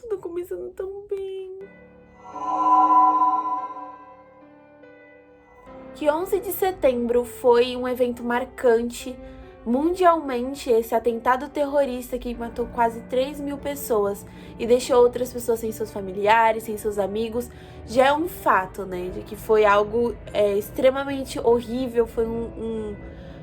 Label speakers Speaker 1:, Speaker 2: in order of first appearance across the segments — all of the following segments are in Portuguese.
Speaker 1: Tudo começando tão bem. Que 11 de setembro foi um evento marcante mundialmente, esse atentado terrorista que matou quase 3.000 pessoas e deixou outras pessoas sem seus familiares, sem seus amigos, já é um fato, né, de que foi algo extremamente horrível, foi um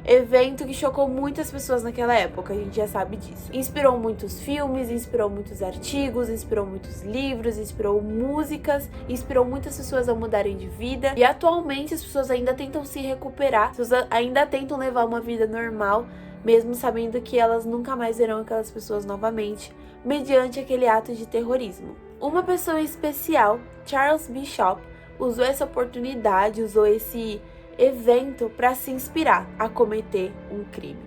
Speaker 1: evento que chocou muitas pessoas naquela época, a gente já sabe disso. Inspirou muitos filmes, inspirou muitos artigos, inspirou muitos livros, inspirou músicas, inspirou muitas pessoas a mudarem de vida. E atualmente as pessoas ainda tentam se recuperar, as pessoas ainda tentam levar uma vida normal, mesmo sabendo que elas nunca mais verão aquelas pessoas novamente, mediante aquele ato de terrorismo. Uma pessoa especial, Charles Bishop, usou essa oportunidade, usou esse evento para se inspirar a cometer um crime.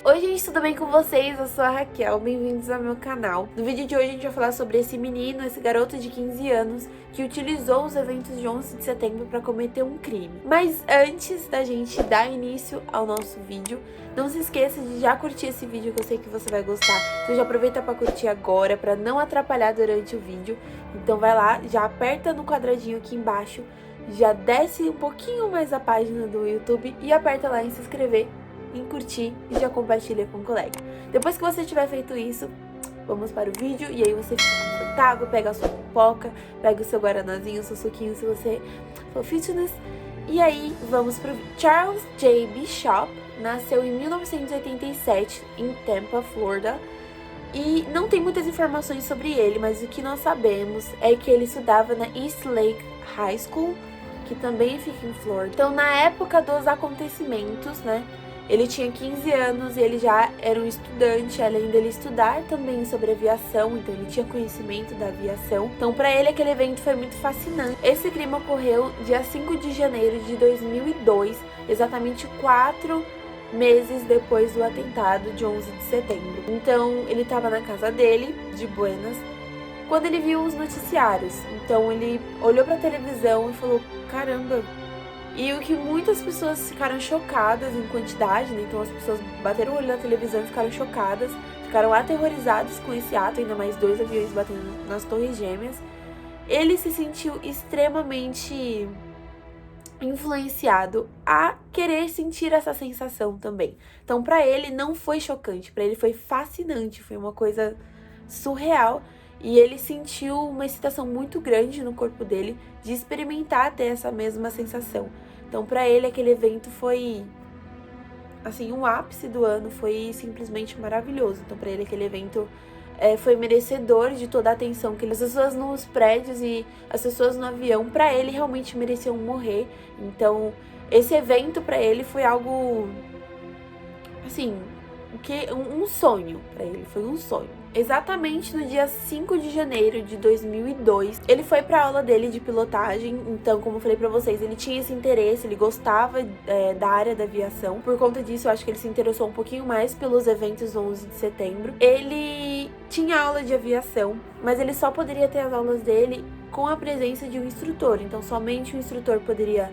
Speaker 1: Oi gente, tudo bem com vocês? Eu sou a Raquel, bem-vindos ao meu canal. No vídeo de hoje a gente vai falar sobre esse menino, esse garoto de 15 anos que utilizou os eventos de 11 de setembro para cometer um crime. Mas antes da gente dar início ao nosso vídeo, não se esqueça de já curtir esse vídeo que eu sei que você vai gostar. Então já aproveita para curtir agora, para não atrapalhar durante o vídeo. Então vai lá, já aperta no quadradinho aqui embaixo, já desce um pouquinho mais a página do YouTube e aperta lá em se inscrever, em curtir e já compartilha com o colega. Depois que você tiver feito isso, vamos para o vídeo e aí você fica confortável, pega a sua pipoca, pega o seu guaranazinho, o seu suquinho se você for fitness. E aí vamos pro vídeo. Charles J. Bishop nasceu em 1987 em Tampa, Florida. E não tem muitas informações sobre ele, mas o que nós sabemos é que ele estudava na East Lake High School, que também fica em Florida. Então, na época dos acontecimentos, né, ele tinha 15 anos e ele já era um estudante, além dele estudar também sobre aviação, então ele tinha conhecimento da aviação. Então, para ele, aquele evento foi muito fascinante. Esse crime ocorreu dia 5 de janeiro de 2002, exatamente 4 meses depois do atentado de 11 de setembro. Então, ele estava na casa dele, de Buenas, quando ele viu os noticiários. Então, ele olhou para a televisão e falou, caramba. E o que muitas pessoas ficaram chocadas em quantidade, né? Então, as pessoas bateram o olho na televisão e ficaram chocadas, ficaram aterrorizadas com esse ato, ainda mais 2 aviões batendo nas Torres Gêmeas. Ele se sentiu extremamente influenciado a querer sentir essa sensação também. Então, pra ele não foi chocante, pra ele foi fascinante, foi uma coisa surreal e ele sentiu uma excitação muito grande no corpo dele de experimentar ter essa mesma sensação. Então, pra ele aquele evento foi assim, um ápice do ano, foi simplesmente maravilhoso. Então, pra ele aquele evento foi merecedor de toda a atenção que as pessoas nos prédios e as pessoas no avião, pra ele, realmente mereciam morrer. Então, esse evento pra ele foi algo, assim, um sonho pra ele, foi um sonho. Exatamente no dia 5 de janeiro de 2002, ele foi pra aula dele de pilotagem. Então, como eu falei pra vocês, ele tinha esse interesse, ele gostava da área da aviação. Por conta disso, eu acho que ele se interessou um pouquinho mais pelos eventos do 11 de setembro. Ele tinha aula de aviação, mas ele só poderia ter as aulas dele com a presença de um instrutor. Então, somente o instrutor poderia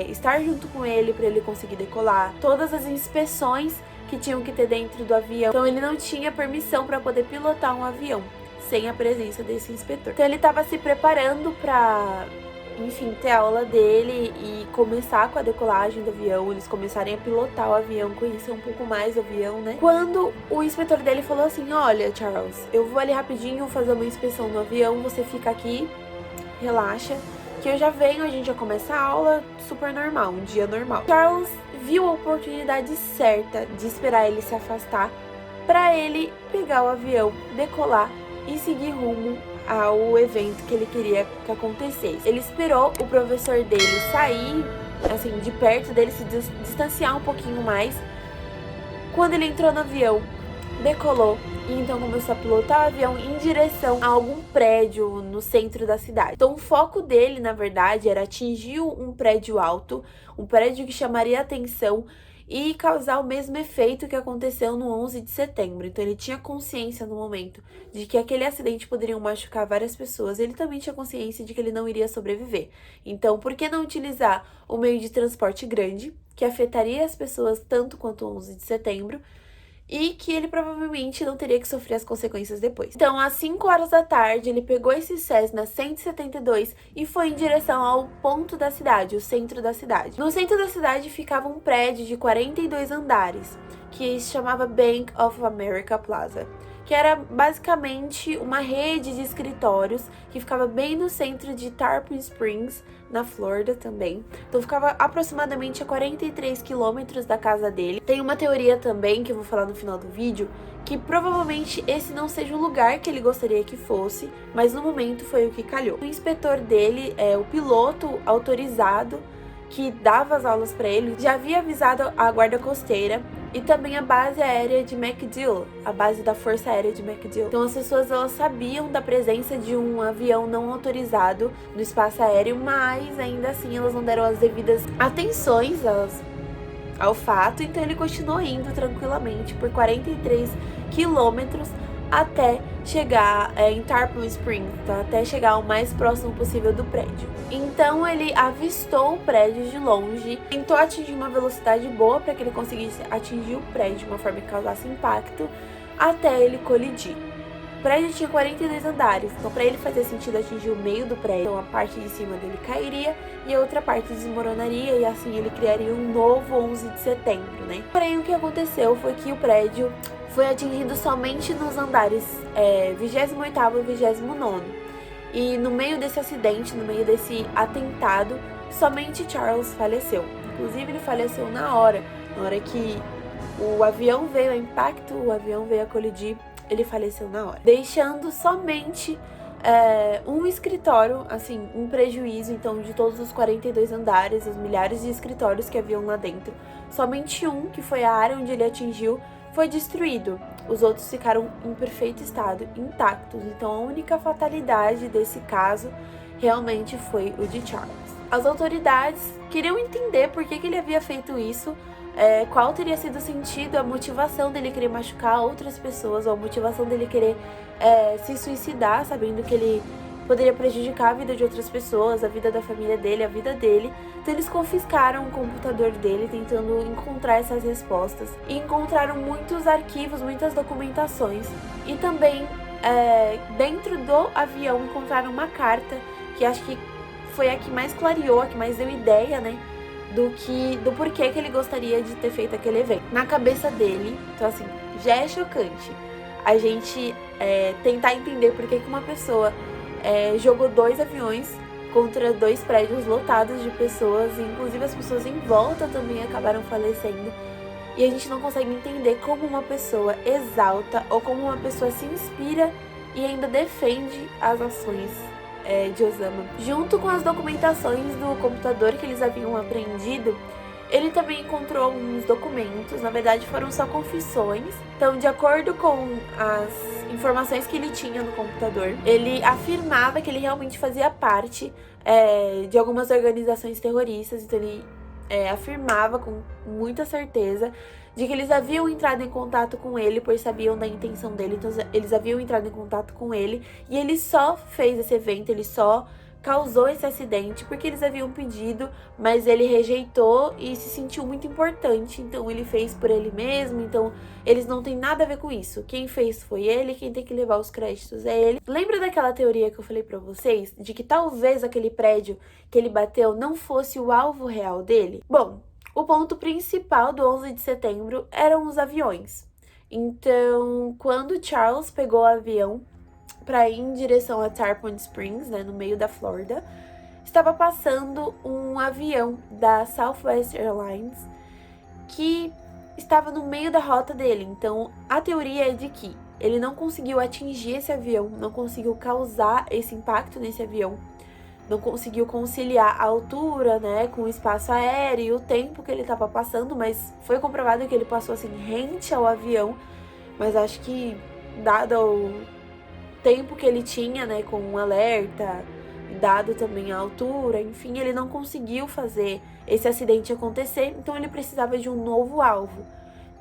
Speaker 1: estar junto com ele para ele conseguir decolar. Todas as inspeções que tinham que ter dentro do avião. Então, ele não tinha permissão para poder pilotar um avião sem a presença desse inspetor. Então, ele estava se preparando para, enfim, ter a aula dele e começar com a decolagem do avião, eles começarem a pilotar o avião, conhecer um pouco mais o avião, né? Quando o inspetor dele falou assim, olha, Charles, eu vou ali rapidinho fazer uma inspeção no avião, você fica aqui, relaxa, que eu já venho, a gente já começa a aula, super normal, um dia normal. Charles viu a oportunidade certa de esperar ele se afastar para ele pegar o avião, decolar e seguir rumo ao evento que ele queria que acontecesse. Ele esperou o professor dele sair, assim, de perto dele, se distanciar um pouquinho mais. Quando ele entrou no avião, decolou e então começou a pilotar o avião em direção a algum prédio no centro da cidade. Então o foco dele, na verdade, era atingir um prédio alto, um prédio que chamaria atenção e causar o mesmo efeito que aconteceu no 11 de setembro. Então ele tinha consciência no momento de que aquele acidente poderia machucar várias pessoas. Ele também tinha consciência de que ele não iria sobreviver. Então, por que não utilizar o meio de transporte grande, que afetaria as pessoas tanto quanto o 11 de setembro, e que ele provavelmente não teria que sofrer as consequências depois. Então, às 5 horas da tarde, ele pegou esse Cessna 172 e foi em direção ao ponto da cidade, o centro da cidade. No centro da cidade ficava um prédio de 42 andares, que se chamava Bank of America Plaza, que era basicamente uma rede de escritórios que ficava bem no centro de Tarpon Springs, na Flórida também. Então ficava aproximadamente a 43 quilômetros da casa dele. Tem uma teoria também, que eu vou falar no final do vídeo, que provavelmente esse não seja o lugar que ele gostaria que fosse, mas no momento foi o que calhou. O inspetor dele, o piloto autorizado que dava as aulas para ele, já havia avisado a guarda costeira e também a base aérea de MacDill, a base da Força Aérea de MacDill. Então as pessoas elas sabiam da presença de um avião não autorizado no espaço aéreo, mas ainda assim elas não deram as devidas atenções ao fato, então ele continuou indo tranquilamente por 43 quilômetros até chegar em Tarpon Springs, tá? Até chegar o mais próximo possível do prédio. Então ele avistou o prédio de longe, tentou atingir uma velocidade boa para que ele conseguisse atingir o prédio de uma forma que causasse impacto, até ele colidir. O prédio tinha 42 andares, então para ele fazer sentido atingir o meio do prédio, então a parte de cima dele cairia e a outra parte desmoronaria, e assim ele criaria um novo 11 de setembro, né? Porém, o que aconteceu foi que o prédio foi atingido somente nos andares 28º e 29º. E no meio desse acidente, no meio desse atentado, somente Charles faleceu. Inclusive, ele faleceu na hora que o avião veio a impacto, o avião veio a colidir, ele faleceu na hora. Deixando somente um escritório, assim, um prejuízo, então, de todos os 42 andares, os milhares de escritórios que haviam lá dentro. Somente um, que foi a área onde ele atingiu, foi destruído. Os outros ficaram em perfeito estado, intactos. Então a única fatalidade desse caso realmente foi o de Charles. As autoridades queriam entender por que ele havia feito isso, qual teria sido o sentido, a motivação dele querer machucar outras pessoas, ou a motivação dele querer se suicidar, sabendo que ele poderia prejudicar a vida de outras pessoas, a vida da família dele, a vida dele. Então eles confiscaram o computador dele, tentando encontrar essas respostas. E encontraram muitos arquivos, muitas documentações. E também, dentro do avião, encontraram uma carta, que acho que foi a que mais clareou, a que mais deu ideia, né, do porquê que ele gostaria de ter feito aquele evento. Na cabeça dele, então assim, já é chocante a gente tentar entender por que uma pessoa jogou 2 aviões contra 2 prédios lotados de pessoas, e inclusive as pessoas em volta também acabaram falecendo. E a gente não consegue entender como uma pessoa exalta ou como uma pessoa se inspira e ainda defende as ações de Osama. Junto com as documentações do computador que eles haviam apreendido, ele também encontrou alguns documentos, na verdade foram só confissões. Então, de acordo com as informações que ele tinha no computador, ele afirmava que ele realmente fazia parte de algumas organizações terroristas. Então ele afirmava com muita certeza de que eles haviam entrado em contato com ele, pois sabiam da intenção dele. Então eles haviam entrado em contato com ele e ele só fez esse evento, ele só causou esse acidente porque eles haviam pedido, mas ele rejeitou e se sentiu muito importante, então ele fez por ele mesmo. Então eles não têm nada a ver com isso. Quem fez foi ele, quem tem que levar os créditos é ele. Lembra daquela teoria que eu falei pra vocês, de que talvez aquele prédio que ele bateu não fosse o alvo real dele? Bom, o ponto principal do 11 de setembro eram os aviões. Então, quando Charles pegou o avião para ir em direção a Tarpon Springs, né, no meio da Flórida, estava passando um avião da Southwest Airlines que estava no meio da rota dele. Então, a teoria é de que ele não conseguiu atingir esse avião, não conseguiu causar esse impacto nesse avião, não conseguiu conciliar a altura, né, com o espaço aéreo e o tempo que ele estava passando, mas foi comprovado que ele passou assim rente ao avião. Mas acho que, dado o tempo que ele tinha, né, com um alerta, dado também a altura, enfim, ele não conseguiu fazer esse acidente acontecer, então ele precisava de um novo alvo.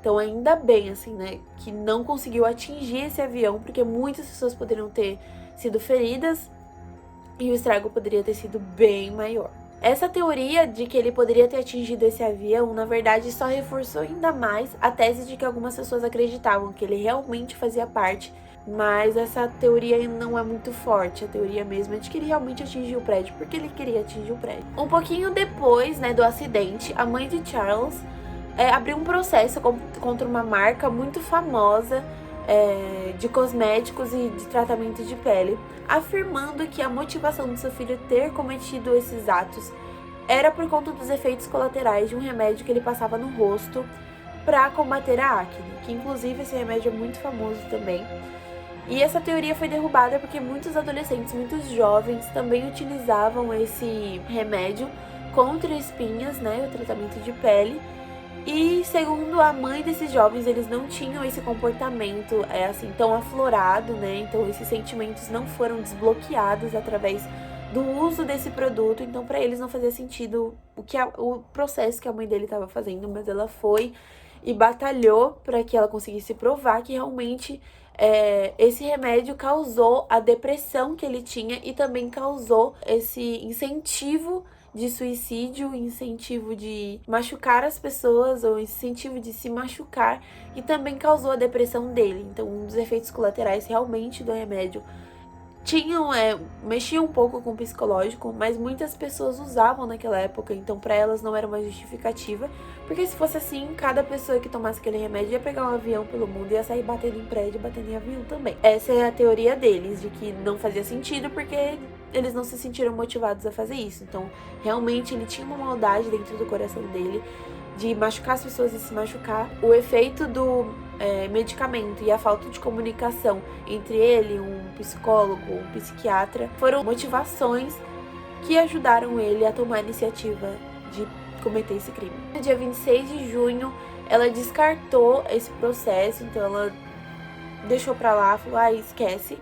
Speaker 1: Então ainda bem, assim, né, que não conseguiu atingir esse avião, porque muitas pessoas poderiam ter sido feridas e o estrago poderia ter sido bem maior. Essa teoria de que ele poderia ter atingido esse avião, na verdade, só reforçou ainda mais a tese de que algumas pessoas acreditavam que ele realmente fazia parte, mas essa teoria não é muito forte. A teoria mesmo é de que ele realmente atingiu o prédio, porque ele queria atingir o prédio. Um pouquinho depois, do acidente, a mãe de Charles abriu um processo contra uma marca muito famosa de cosméticos e de tratamento de pele, afirmando que a motivação do seu filho ter cometido esses atos era por conta dos efeitos colaterais de um remédio que ele passava no rosto para combater a acne, que inclusive esse remédio é muito famoso também. E essa teoria foi derrubada porque muitos adolescentes, muitos jovens também utilizavam esse remédio contra espinhas, o tratamento de pele. E segundo a mãe desses jovens, eles não tinham esse comportamento assim tão aflorado, Então esses sentimentos não foram desbloqueados através do uso desse produto. Então para eles não fazia sentido o processo que a mãe dele estava fazendo, mas ela foi e batalhou para que ela conseguisse provar que realmente esse remédio causou a depressão que ele tinha e também causou esse incentivo de suicídio, incentivo de machucar as pessoas ou incentivo de se machucar, e também causou a depressão dele. Então, um dos efeitos colaterais realmente do remédio mexiam um pouco com o psicológico, mas muitas pessoas usavam naquela época, então para elas não era uma justificativa, porque se fosse assim, cada pessoa que tomasse aquele remédio ia pegar um avião pelo mundo e ia sair batendo em prédio, batendo em avião também. Essa é a teoria deles, de que não fazia sentido porque eles não se sentiram motivados a fazer isso. Então, realmente, ele tinha uma maldade dentro do coração dele de machucar as pessoas e se machucar. O efeito do medicamento e a falta de comunicação entre ele, um psicólogo, um psiquiatra, foram motivações que ajudaram ele a tomar a iniciativa de cometer esse crime. No dia 26 de junho, ela descartou esse processo, então ela deixou pra lá, falou, esquece,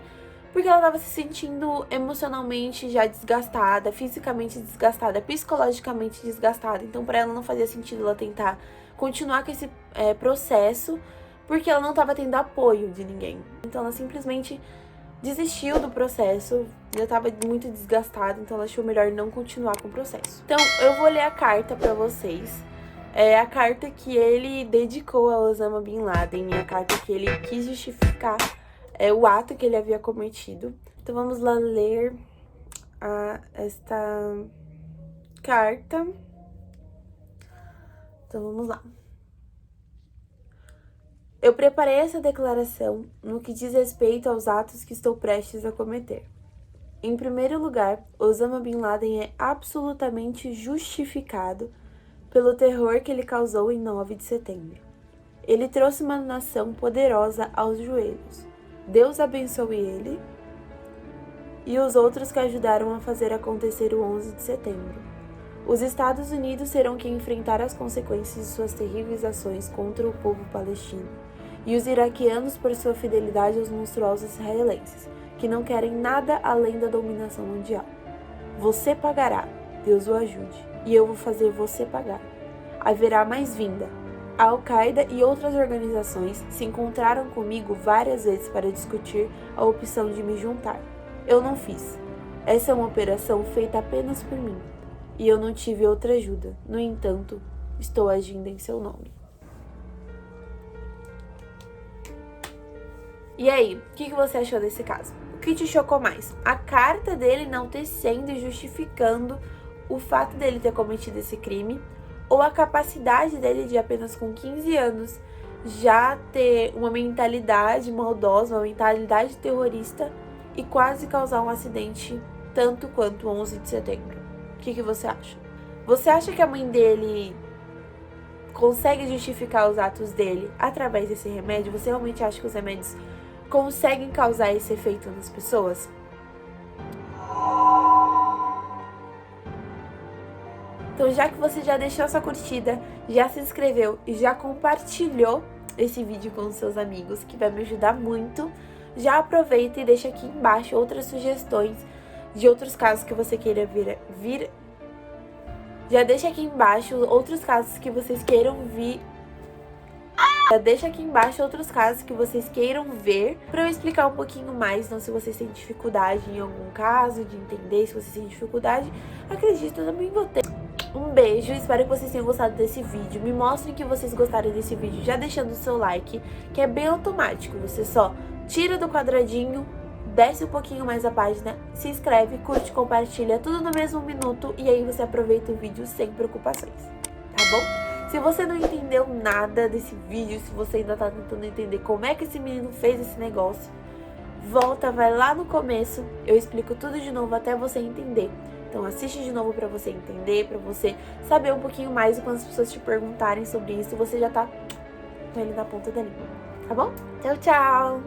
Speaker 1: porque ela estava se sentindo emocionalmente já desgastada, fisicamente desgastada, psicologicamente desgastada. Então, para ela não fazia sentido ela tentar continuar com esse processo, porque ela não estava tendo apoio de ninguém. Então, ela simplesmente desistiu do processo, já estava muito desgastada, então ela achou melhor não continuar com o processo. Então, eu vou ler a carta para vocês. É a carta que ele dedicou a Osama Bin Laden, a carta que ele quis justificar o ato que ele havia cometido. Então vamos lá ler esta carta. Então vamos lá. Eu preparei essa declaração no que diz respeito aos atos que estou prestes a cometer. Em primeiro lugar, Osama Bin Laden é absolutamente justificado pelo terror que ele causou em 9 de setembro. Ele trouxe uma nação poderosa aos joelhos. Deus abençoe ele e os outros que ajudaram a fazer acontecer o 11 de setembro. Os Estados Unidos serão quem enfrentar as consequências de suas terríveis ações contra o povo palestino, e os iraquianos por sua fidelidade aos monstruosos israelenses, que não querem nada além da dominação mundial. Você pagará, Deus o ajude, e eu vou fazer você pagar. Haverá mais vinda. A Al-Qaeda e outras organizações se encontraram comigo várias vezes para discutir a opção de me juntar. Eu não fiz. Essa é uma operação feita apenas por mim, e eu não tive outra ajuda. No entanto, estou agindo em seu nome. E aí, o que você achou desse caso? O que te chocou mais? A carta dele enaltecendo e justificando o fato dele ter cometido esse crime, ou a capacidade dele de apenas com 15 anos já ter uma mentalidade maldosa, uma mentalidade terrorista e quase causar um acidente tanto quanto o 11 de setembro? O que você acha? Você acha que a mãe dele consegue justificar os atos dele através desse remédio? Você realmente acha que os remédios conseguem causar esse efeito nas pessoas? Então, já que você já deixou sua curtida, já se inscreveu e já compartilhou esse vídeo com os seus amigos, que vai me ajudar muito, já aproveita e deixa aqui embaixo outras sugestões de outros casos que você queira vir. Já deixa aqui embaixo outros casos que vocês queiram vir. Já deixa aqui embaixo outros casos que vocês queiram ver pra eu explicar um pouquinho mais. Então, se vocês têm dificuldade em algum caso de entender, se vocês têm dificuldade, acredito, eu também vou ter. Um beijo, espero que vocês tenham gostado desse vídeo. Me mostrem que vocês gostaram desse vídeo já deixando o seu like, que é bem automático. Você só tira do quadradinho, desce um pouquinho mais a página, se inscreve, curte, compartilha, tudo no mesmo minuto. E aí você aproveita o vídeo sem preocupações, tá bom? Se você não entendeu nada desse vídeo, se você ainda tá tentando entender como é que esse menino fez esse negócio, volta, vai lá no começo, eu explico tudo de novo até você entender. Então assiste de novo pra você entender, pra você saber um pouquinho mais. E quando as pessoas te perguntarem sobre isso, você já tá com ele na ponta da língua, tá bom? Tchau, tchau!